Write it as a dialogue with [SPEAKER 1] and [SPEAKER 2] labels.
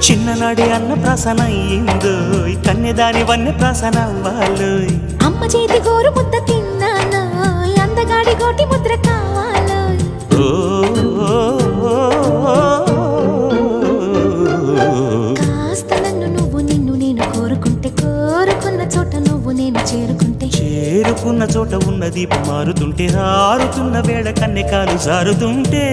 [SPEAKER 1] చిన్ననాడి అన్న ప్రాసన అయ్యిందో కన్యదాని వన్నె ప్రాసన అవ్వాలో
[SPEAKER 2] అమ్మ చేతి గోరు ముద్ద తిన్నాను అందగాడి గోటి ముద్ర కావాలో కాస్త నన్ను నువ్వు నిన్ను నేను కోరుకుంటే కోరుకున్న చోట నువ్వు నేను చేరుకుంటే
[SPEAKER 1] చేరుకున్న చోట ఉన్న దీపం మారుతుంటే ఆరుతున్న వేళ కన్నెకాలు జారుతుంటే